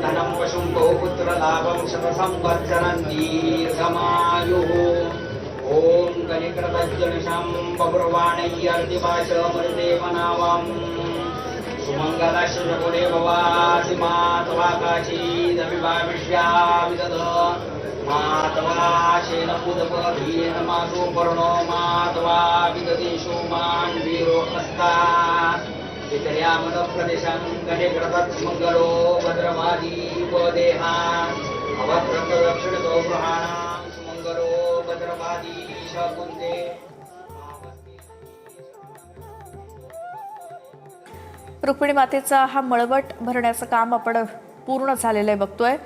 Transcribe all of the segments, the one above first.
धनं वशुं बहुपुत्रलाभं शतसंवत्सरं दीर्घमायुः। ॐ कनिकृतज्जनिषां बभुर्वाणय्यर्दिवाचमृदेवनावम् सुमङ्गलश्रुगुणे भवासि मातवा काशीदभिभाविष्याविदध मातवा शेन पुदपधीन मासु पर्णो मातवा विदतिषु मान् वीरो हस्ता वितर्यामदप्रदेशं कनिकृतज्मङ्गलो भद्रमादीवदेहा अवक्रतदक्षिणतो गृहाणां सुमङ्गलो भद्रमादीश कुन्दे। रुक्मिणी मातेचा हा मळवट भरण्याचं काम आपण पूर्ण झालेलं आहे बघतोय।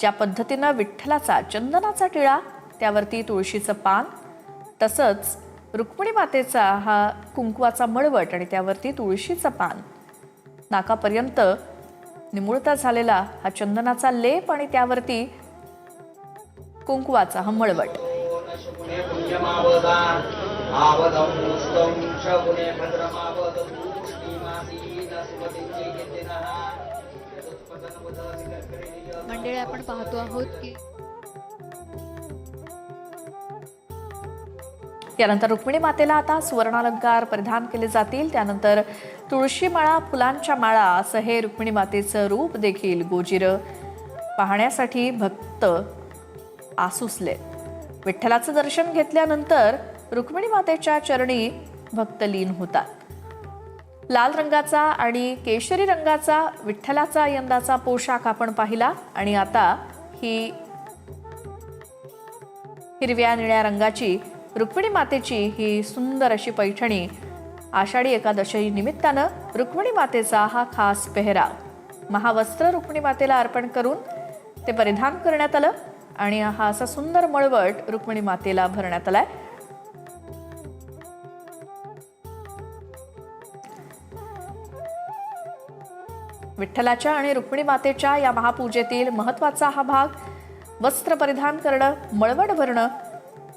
ज्या पद्धतीनं विठ्ठलाचा चंदनाचा टिळा, त्यावरती तुळशीचं पान, तसंच रुक्मिणी मातेचा हा कुंकवाचा मळवट आणि त्यावरती तुळशीचं पान, नाकापर्यंत निमुळता झालेला हा चंदनाचा लेप आणि त्यावरती कुंकवाचा हा मळवट। मंडळी आपण पाहतो आहोत की यानंतर रुक्मिणी मातेला आता सुवर्णालंकार परिधान केले जातील। त्यानंतर तुळशी माळा, फुलांच्या माळा असं हे रुक्मिणी मातेचं रूप देखील गोजिरं पाहण्यासाठी भक्त आसुसले। विठ्ठलाचं दर्शन घेतल्यानंतर रुक्मिणी मातेच्या चरणी भक्त लीन होतात। लाल रंगाचा आणि केशरी रंगाचा विठ्ठलाचा यंदाचा पोशाख आपण पाहिला आणि आता ही हिरव्या निळ्या रंगाची रुक्मिणी मातेची ही सुंदर अशी पैठणी आषाढी एकादशी निमित्तानं रुक्मिणी मातेचा हा खास पेहराव महावस्त्र रुक्मिणी मातेला अर्पण करून ते परिधान करण्यात आलं आणि हा असा सुंदर मळवट रुक्मिणी मातेला भरण्यात आलाय। विठ्ठलाच्या आणि रुक्मिणी मातेच्या या महापूजेतील महत्त्वाचा हा भाग वस्त्र परिधान करणं, मळवट भरणं,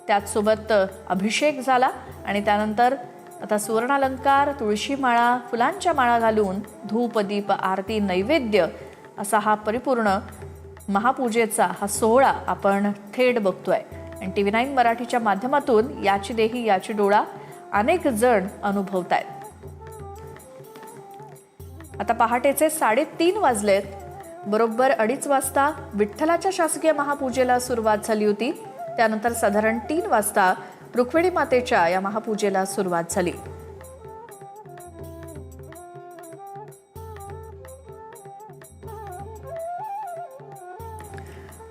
त्याचसोबत अभिषेक झाला आणि त्यानंतर आता सुवर्णालंकार, तुळशी माळा, फुलांच्या माळा घालून धूप, दीप, आरती, नैवेद्य असा हा परिपूर्ण महापूजेचा हा सोहळा आपण थेट बघतोय आणि TV9 मराठीच्या माध्यमातून याची देही याची डोळा अनेक जण अनुभवतायत। आता पहाटेचे 3:30 वाजलेत। बरोबर 2:30 वाजता विठ्ठलाच्या शासकीय महापूजेला सुरुवात झाली होती। त्यानंतर साधारण 3 वाजता रुक्मिणी मातेच्या या महापूजेला सुरुवात झाली।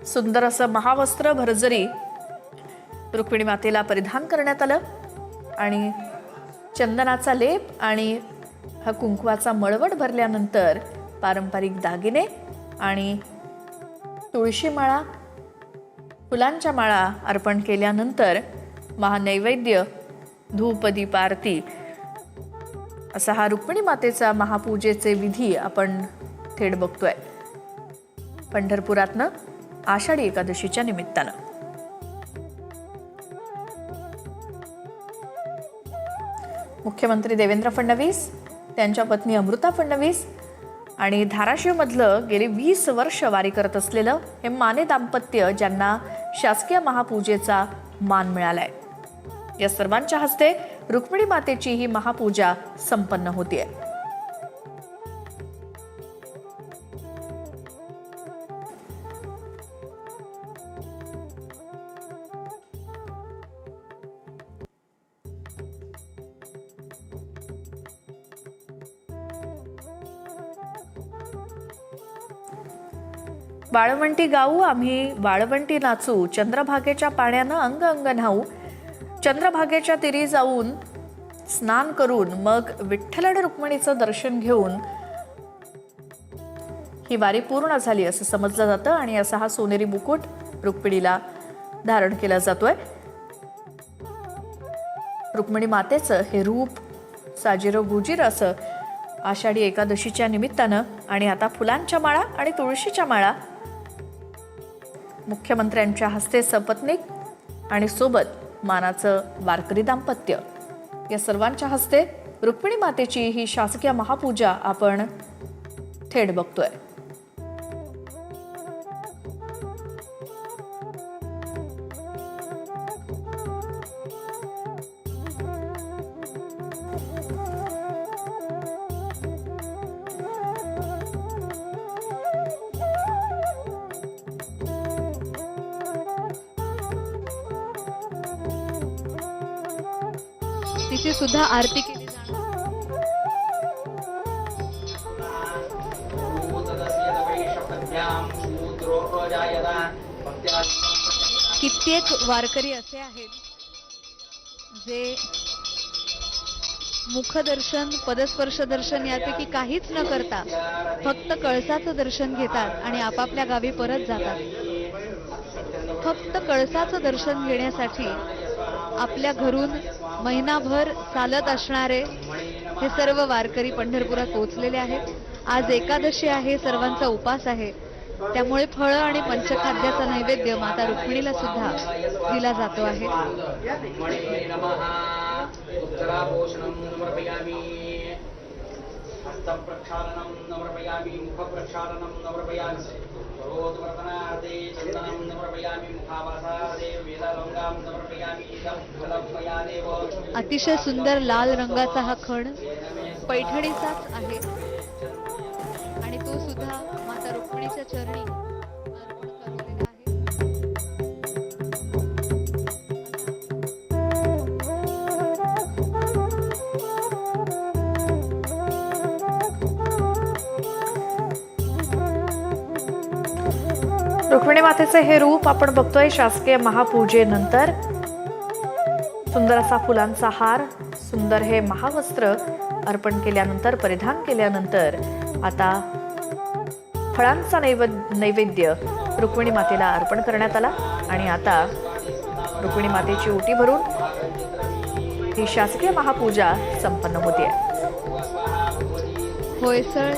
सुंदर असं महावस्त्र भरजरी रुक्मिणी मातेला परिधान करण्यात आलं आणि चंदनाचा लेप आणि हा कुंकवाचा मळवट भरल्यानंतर पारंपरिक दागिने आणि तुळशी माळा, फुलांच्या माळा अर्पण केल्यानंतर महानैवेद्य, धूप, दीप, आरती असा हा रुक्मिणी मातेचा महापूजेचे विधी आपण थेट बघतोय पंढरपुरातनं आषाढी एकादशीच्या निमित्तानं। मुख्यमंत्री देवेंद्र फडणवीस, त्यांच्या पत्नी अमृता फडणवीस आणि धाराशिवमधलं गेली 20 वर्ष वारी करत असलेलं हे माने दाम्पत्य, ज्यांना शासकीय महापूजेचा मान मिळालाय, या सर्वांच्या हस्ते रुक्मिणी मातेची ही महापूजा संपन्न होतीये। वाळवंटी गाऊ आम्ही, वाळवंटी नाचू, चंद्रभागेच्या पाण्यानं अंग अंग न्हाऊ, चंद्रभागेच्या तीरी जाऊन स्नान करून मग विठ्ठल आणि रुक्मिणीचं दर्शन घेऊन ही वारी पूर्ण झाली असं समजलं जातं आणि असा हा सोनेरी मुकुट रुक्मिणीला धारण केला जातोय। रुक्मिणी मातेचं हे रूप साजिरो गुजीर असं आषाढी एकादशीच्या निमित्तानं आणि आता फुलांच्या माळा आणि तुळशीच्या माळा मुख्यमंत्र्यांच्या हस्ते सपत्नीक आणि सोबत मानाचं वारकरी दाम्पत्य या सर्वांच्या हस्ते रुक्मिणी मातेची ही शासकीय महापूजा आपण थेट बघतोय। रुक्मिणीची सुद्धा आरती केली जाणार. कित्येक वारकरी असे आहेत जे मुखदर्शन पदस्पर्श दर्शन यापैकी काहीच न करता फक्त कळसाचं दर्शन घेतात आणि आपापल्या गावी परत जातात. फक्त कळसाचं दर्शन घेण्यासाठी आपल्या घरून महिनाभर चालत असणारे हे सर्व वारकरी पंढरपुरात पोहोचलेले आहेत. आज एकादशी आहे, सर्वांचा उपास आहे, त्यामुळे फळं आणि पंचखाद्याचा नैवेद्य माता रुक्मिणीला सुद्धा दिला जातो आहे. उत्तराभूषणं समर्पयामि, हस्तप्रक्षालनं समर्पयामि, मुखप्रक्षालनं समर्पयामि, करोदवर्तनार्थे चन्दनं समर्पयामि, मुखावासार्थे वेदरङ्गां समर्पयामि, इदं फलं मया देव. अतिशय सुंदर लाल रंगाचा हा खण पैठणीचाच आहे आणि तो सुद्धा माता रुक्मिणीच्या चरणी अर्पण करलेला आहे. रुक्मिणी मातेचे हे रूप आपण बघतोय शासकीय महापूजेनंतर. सुंदर असा फुलांचा हार, सुंदर हे महावस्त्र अर्पण केल्यानंतर, परिधान केल्यानंतर आता फळांचा नैवेद्य रुक्मिणी मातेला अर्पण करण्यात आला आणि आता रुक्मिणी मातेची ओटी भरून ही शासकीय महापूजा संपन्न होते. होयसळ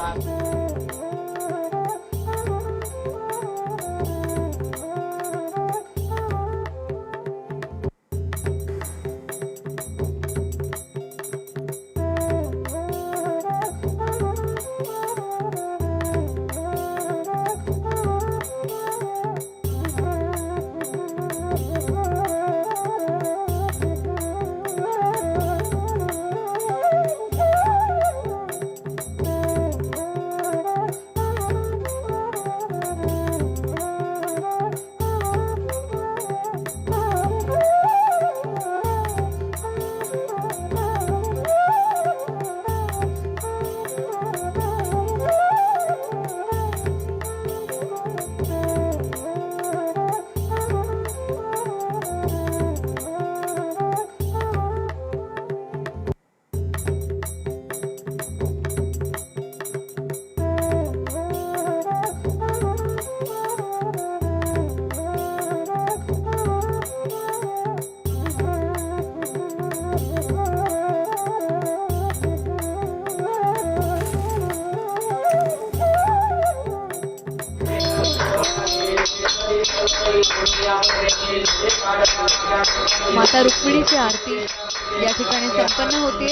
माता रुक्मिणीची आरती या ठिकाणी संपन्न होते.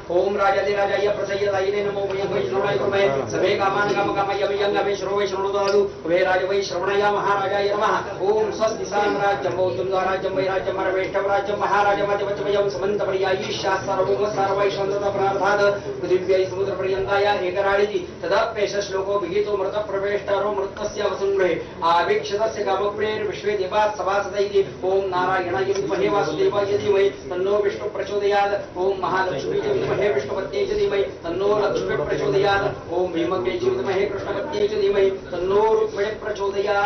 ओम राजाधिराजाय प्रसय्यदायिने नमो वैष्णवाय नमः. सभे कामान कामकामय वैयंगवे श्रोवे श्रोणोदालु वे राजवै श्रवणय महाराजाय नमः. ओम स्वस्ति साम्राज्यं बौद्धं राज्यं वैराज्यं मरवेष्टव राज्यं महाराजमतिवचवयं समन्तपर्यायी शास्त्ररूप सर्वैषन्तता प्रार्थाद पृथिव्यै समुद्रपर्यन्ताय एकराळिति तदाप्येष श्लोको विहितो मृत प्रवेष्टारो मृतस्य वसुन्वहे आवेक्षतस्य कामप्रेर विश्वे देवात् सभासदैति. ओम नारायणाय विद्महे वासुदेवाय धीमहि तन्नो विष्णु प्रचोदयात्. ओम महालक्ष्मी च विद्महे विष्णुपत्न्यै च धीमहि तन्नो लक्ष्मी प्रचोदयात्. ओम भीमकै च विद्महे कृष्णपत्न्यै च धीमहि तन्नो रुक्मिणी प्रचोदयात्.